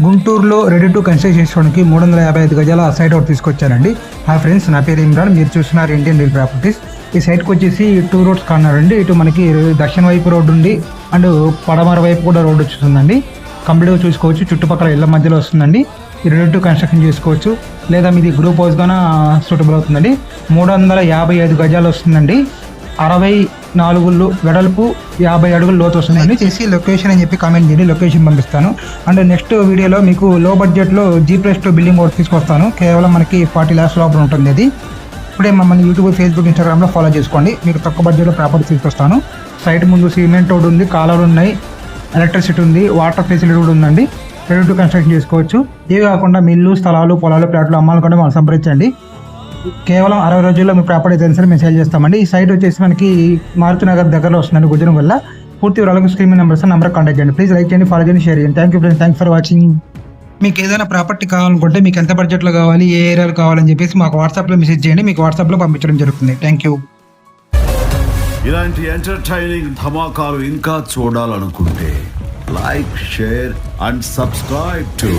గుంటూరులో ready to construct చేసుకోవడానికి 355 గజాల సైట్ ఒకటి తీసుకొచ్చానండి. హాయ్ ఫ్రెండ్స్, నా పేరు ఇమ్రాన్. మీరు చూస్తున్నారు ఇండియన్ రియల్ ప్రాపర్టీస్. ఈ సైట్కి వచ్చేసి 2 రోడ్స్ కార్నర్ అండి. ఇటు మనకి దక్షిణ వైపు రోడ్డు ఉంది అండ్ పడమర వైపు కూడా రోడ్డు వచ్చేస్తుందండి. కంప్లీట్గా చూసుకోవచ్చు. చుట్టుపక్కల ఇళ్ళ మధ్యలో వస్తుందండి. ఈ రెడీ టు కన్స్ట్రక్షన్ చేసుకోవచ్చు, లేదా మీది గ్రూప్ హౌస్గానే సూటబుల్ అవుతుందండి. 355 గజాలు వస్తుందండి. 64 వెడల్పు, 50 అడుగులు లోతు వస్తుందండి. చేసి లొకేషన్ అని చెప్పి కామెంట్ చేయండి, లొకేషన్ పంపిస్తాను. అండ్ నెక్స్ట్ వీడియోలో మీకు లో బడ్జెట్లో G+2 బిల్డింగ్ ఒకటి తీసుకొస్తాను. కేవలం మనకి 40 lakhs లోపల ఉంటుంది. అది ఇప్పుడే మమ్మల్ని యూట్యూబ్, ఫేస్బుక్, ఇన్స్టాగ్రామ్లో ఫాలో చేసుకోండి. మీకు తక్కువ బడ్జెట్లో ప్రాపర్టీ తీసుకొస్తాను. సైట్ ముందు సిమెంట్ రోడ్ ఉంది, కాలువలు ఉన్నాయి, ఎలక్ట్రిసిటీ ఉంది, వాటర్ ఫెసిలిటీ కూడా ఉందండి. రెడీ టు కన్స్ట్రక్షన్ చేసుకోవచ్చు. ఇవి కాకుండా మీ ఇల్లు, స్థలాలు, పొలాలు, ప్లాట్లు అమ్మాలనుకుంటే మనం సంప్రదించండి. కేవలం 60 రోజుల్లో మీ ప్రాపర్టీ తెలిసి మేము సేల్ చేస్తామండి. ఈ సైట్ వచ్చేసి మనకి మారుతినగర్ దగ్గరలో వస్తుందండి, గుజరం వల్ల. పూర్తి వివరాలకు స్క్రీన్ నెంబర్ కాంటాక్ట్ చేయండి. ప్లీజ్ లైక్ చేయండి, ఫాలో చేయండి, షేర్ చేయండి. Thank you friends, thanks for watching. మీకు ఏదైనా ప్రాపర్టీ కావాలనుకుంటే, మీకు ఎంత బడ్జెట్లో కావాలి, ఏ ఏరియాలో కావాలని చెప్పేసి మాకు వాట్సాప్లో మెసేజ్ చేయండి. మీకు వాట్సాప్లో పంపించడం జరుగుతుంది. Thank you. ఇలాంటి ఎంటర్టైనింగ్ ధమాకాలు ఇంకా చూడాలనుకుంటే like, share and subscribe to